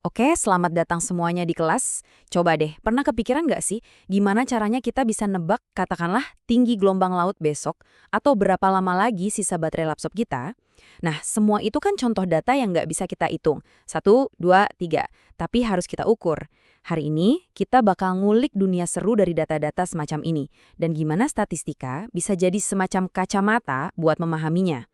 Oke, selamat datang semuanya di kelas. Coba deh, pernah kepikiran nggak sih gimana caranya kita bisa nebak katakanlah tinggi gelombang laut besok atau berapa lama lagi sisa baterai laptop kita? Nah, semua itu kan contoh data yang nggak bisa kita hitung. Satu, dua, tiga. Tapi harus kita ukur. Hari ini, kita bakal ngulik dunia seru dari data-data semacam ini. Dan gimana statistika bisa jadi semacam kacamata buat memahaminya.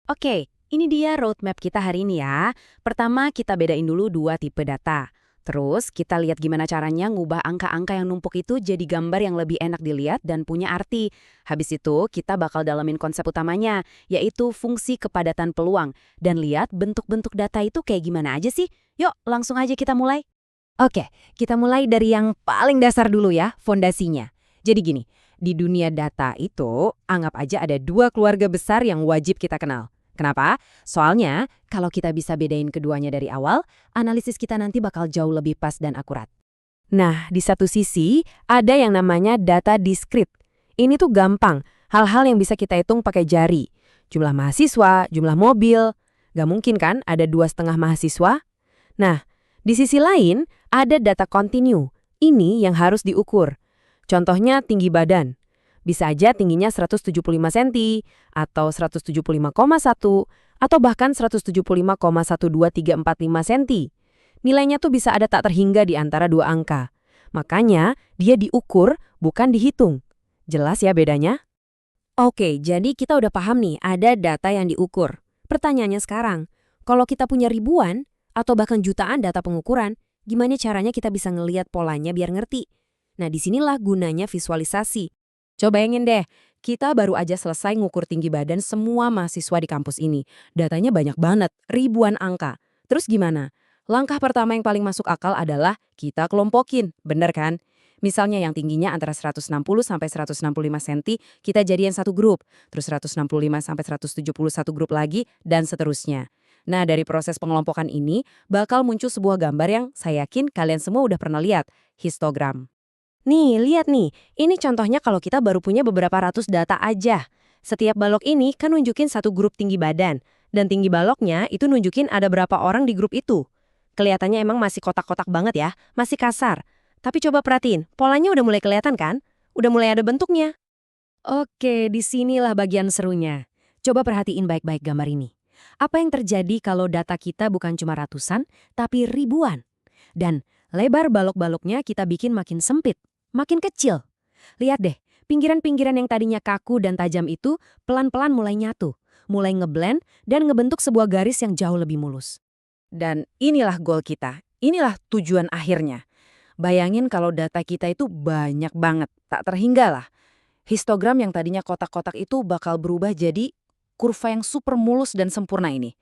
Oke, ini dia roadmap kita hari ini ya. Pertama, kita bedain dulu dua tipe data. Terus, kita lihat gimana caranya ngubah angka-angka yang numpuk itu jadi gambar yang lebih enak dilihat dan punya arti. Habis itu, kita bakal dalamin konsep utamanya, yaitu fungsi kepadatan peluang. Dan lihat bentuk-bentuk data itu kayak gimana aja sih. Yuk, langsung aja kita mulai. Oke, kita mulai dari yang paling dasar dulu ya, fondasinya. Jadi gini, di dunia data itu, anggap aja ada dua keluarga besar yang wajib kita kenal. Kenapa? Soalnya, kalau kita bisa bedain keduanya dari awal, analisis kita nanti bakal jauh lebih pas dan akurat. Nah, di satu sisi, ada yang namanya data diskrit. Ini tuh gampang, hal-hal yang bisa kita hitung pakai jari. Jumlah mahasiswa, jumlah mobil. Gak mungkin kan ada 2,5 mahasiswa? Nah, di sisi lain, ada data kontinu. Ini yang harus diukur. Contohnya tinggi badan. Bisa aja tingginya 175 cm, atau 175,1, atau bahkan 175,12345 cm. Nilainya tuh bisa ada tak terhingga di antara dua angka. Makanya, dia diukur, bukan dihitung. Jelas ya bedanya? Oke, jadi kita udah paham nih, ada data yang diukur. Pertanyaannya sekarang, kalau kita punya ribuan, atau bahkan jutaan data pengukuran, gimana caranya kita bisa ngelihat polanya biar ngerti? Nah, disinilah gunanya visualisasi. Coba bayangin deh, kita baru aja selesai ngukur tinggi badan semua mahasiswa di kampus ini. Datanya banyak banget, ribuan angka. Terus gimana? Langkah pertama yang paling masuk akal adalah kita kelompokin, bener kan? Misalnya yang tingginya antara 160 sampai 165 cm, kita jadiin satu grup. Terus 165 sampai 171 grup lagi, dan seterusnya. Nah, dari proses pengelompokan ini, bakal muncul sebuah gambar yang saya yakin kalian semua udah pernah lihat, histogram. Nih, lihat nih. Ini contohnya kalau kita baru punya beberapa ratus data aja. Setiap balok ini kan nunjukin satu grup tinggi badan. Dan tinggi baloknya itu nunjukin ada berapa orang di grup itu. Kelihatannya emang masih kotak-kotak banget ya, masih kasar. Tapi coba perhatiin, polanya udah mulai kelihatan kan? Udah mulai ada bentuknya. Oke, disinilah bagian serunya. Coba perhatiin baik-baik gambar ini. Apa yang terjadi kalau data kita bukan cuma ratusan, tapi ribuan? Dan lebar balok-baloknya kita bikin makin sempit. Makin kecil. Lihat deh, pinggiran-pinggiran yang tadinya kaku dan tajam itu pelan-pelan mulai nyatu, mulai ngeblend dan ngebentuk sebuah garis yang jauh lebih mulus. Dan inilah goal kita, inilah tujuan akhirnya. Bayangin kalau data kita itu banyak banget, tak terhingga lah. Histogram yang tadinya kotak-kotak itu bakal berubah jadi kurva yang super mulus dan sempurna ini.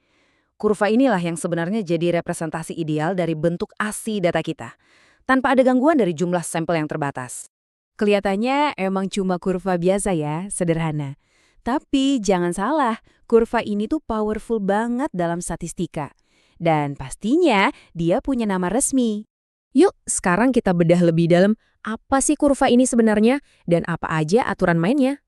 Kurva inilah yang sebenarnya jadi representasi ideal dari bentuk asli data kita, tanpa ada gangguan dari jumlah sampel yang terbatas. Kelihatannya emang cuma kurva biasa ya, sederhana. Tapi jangan salah, kurva ini tuh powerful banget dalam statistika. Dan pastinya dia punya nama resmi. Yuk, sekarang kita bedah lebih dalam apa sih kurva ini sebenarnya dan apa aja aturan mainnya.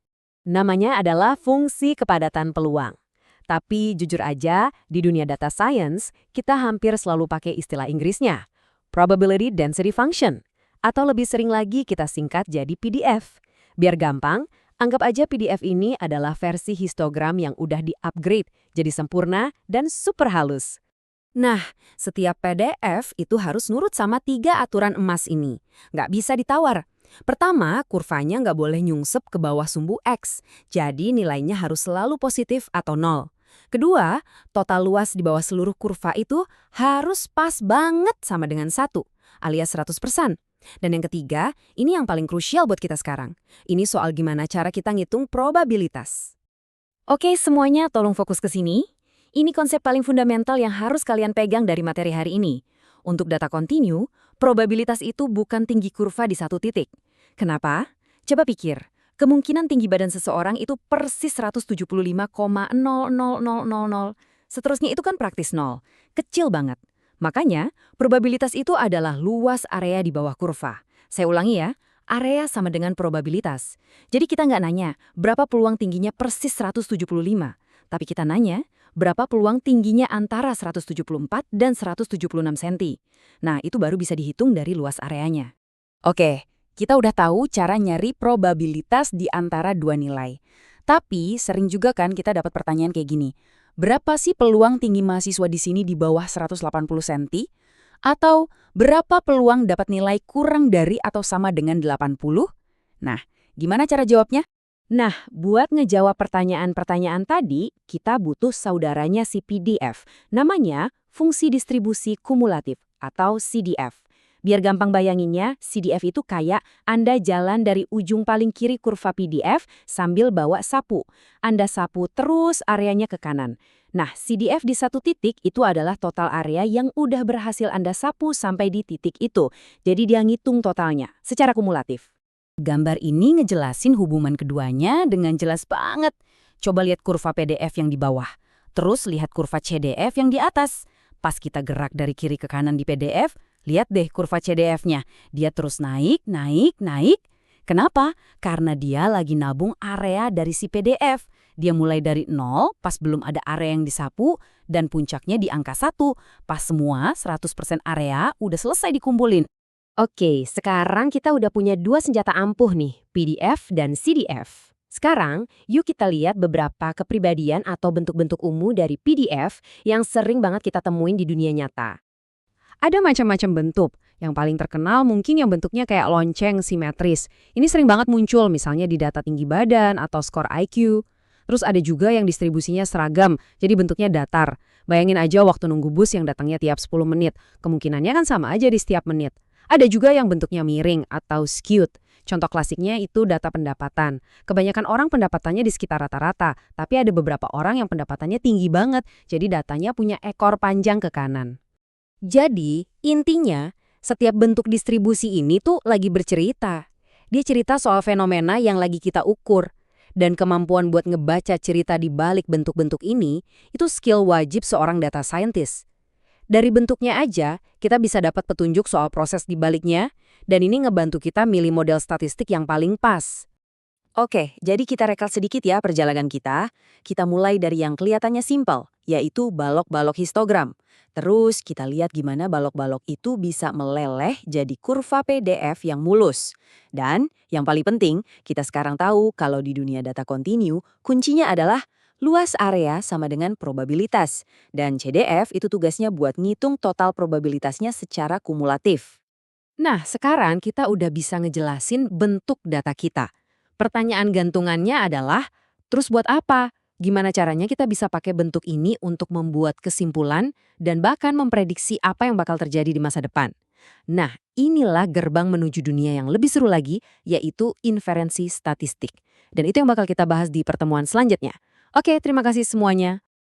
Namanya adalah fungsi kepadatan peluang. Tapi jujur aja, di dunia data science, kita hampir selalu pakai istilah Inggrisnya. Probability Density Function. Atau lebih sering lagi kita singkat jadi PDF. Biar gampang, anggap aja PDF ini adalah versi histogram yang udah di-upgrade, jadi sempurna dan super halus. Nah, setiap PDF itu harus nurut sama 3 aturan emas ini. Nggak bisa ditawar. Pertama, kurvanya nggak boleh nyungsep ke bawah sumbu X, jadi nilainya harus selalu positif atau 0. Kedua, total luas di bawah seluruh kurva itu harus pas banget sama dengan 1, alias 100%. Dan yang ketiga, ini yang paling krusial buat kita sekarang. Ini soal gimana cara kita ngitung probabilitas. Oke, semuanya tolong fokus ke sini. Ini konsep paling fundamental yang harus kalian pegang dari materi hari ini. Untuk data kontinu, probabilitas itu bukan tinggi kurva di satu titik. Kenapa? Coba pikir. Kemungkinan tinggi badan seseorang itu persis 175,00000. Seterusnya itu kan praktis 0. Kecil banget. Makanya, probabilitas itu adalah luas area di bawah kurva. Saya ulangi ya, area sama dengan probabilitas. Jadi kita nggak nanya berapa peluang tingginya persis 175. Tapi kita nanya, berapa peluang tingginya antara 174 dan 176 cm. Nah, itu baru bisa dihitung dari luas areanya. Oke, kita udah tahu cara nyari probabilitas di antara dua nilai. Tapi sering juga kan kita dapat pertanyaan kayak gini. Berapa sih peluang tinggi mahasiswa di sini di bawah 180 cm? Atau berapa peluang dapat nilai kurang dari atau sama dengan 80? Nah, gimana cara jawabnya? Nah, buat ngejawab pertanyaan-pertanyaan tadi, kita butuh saudaranya si PDF. Namanya fungsi distribusi kumulatif atau CDF. Biar gampang bayanginnya, CDF itu kayak Anda jalan dari ujung paling kiri kurva PDF sambil bawa sapu. Anda sapu terus areanya ke kanan. Nah, CDF di satu titik itu adalah total area yang udah berhasil Anda sapu sampai di titik itu. Jadi dia ngitung totalnya secara kumulatif. Gambar ini ngejelasin hubungan keduanya dengan jelas banget. Coba lihat kurva PDF yang di bawah. Terus lihat kurva CDF yang di atas. Pas kita gerak dari kiri ke kanan di PDF, lihat deh kurva CDF-nya. Dia terus naik, naik, naik. Kenapa? Karena dia lagi nabung area dari si PDF. Dia mulai dari 0 pas belum ada area yang disapu, dan puncaknya di angka 1 pas semua 100% area udah selesai dikumpulin. Oke, sekarang kita udah punya dua senjata ampuh nih, PDF dan CDF. Sekarang, yuk kita lihat beberapa kepribadian atau bentuk-bentuk ungu dari PDF yang sering banget kita temuin di dunia nyata. Ada macam-macam bentuk. Yang paling terkenal mungkin yang bentuknya kayak lonceng simetris. Ini sering banget muncul misalnya di data tinggi badan atau skor IQ. Terus ada juga yang distribusinya seragam, jadi bentuknya datar. Bayangin aja waktu nunggu bus yang datangnya tiap 10 menit. Kemungkinannya kan sama aja di setiap menit. Ada juga yang bentuknya miring atau skewed. Contoh klasiknya itu data pendapatan. Kebanyakan orang pendapatannya di sekitar rata-rata, tapi ada beberapa orang yang pendapatannya tinggi banget, jadi datanya punya ekor panjang ke kanan. Jadi, intinya, setiap bentuk distribusi ini tuh lagi bercerita. Dia cerita soal fenomena yang lagi kita ukur. Dan kemampuan buat ngebaca cerita di balik bentuk-bentuk ini, itu skill wajib seorang data scientist. Dari bentuknya aja, kita bisa dapat petunjuk soal proses di baliknya, dan ini ngebantu kita milih model statistik yang paling pas. Oke, jadi kita rekap sedikit ya perjalanan kita. Kita mulai dari yang kelihatannya simpel, yaitu balok-balok histogram. Terus kita lihat gimana balok-balok itu bisa meleleh jadi kurva PDF yang mulus. Dan yang paling penting, kita sekarang tahu kalau di dunia data kontinu, kuncinya adalah luas area sama dengan probabilitas. Dan CDF itu tugasnya buat ngitung total probabilitasnya secara kumulatif. Nah, sekarang kita udah bisa ngejelasin bentuk data kita. Pertanyaan gantungannya adalah, terus buat apa? Gimana caranya kita bisa pakai bentuk ini untuk membuat kesimpulan dan bahkan memprediksi apa yang bakal terjadi di masa depan? Nah, inilah gerbang menuju dunia yang lebih seru lagi, yaitu inferensi statistik. Dan itu yang bakal kita bahas di pertemuan selanjutnya. Oke, terima kasih semuanya.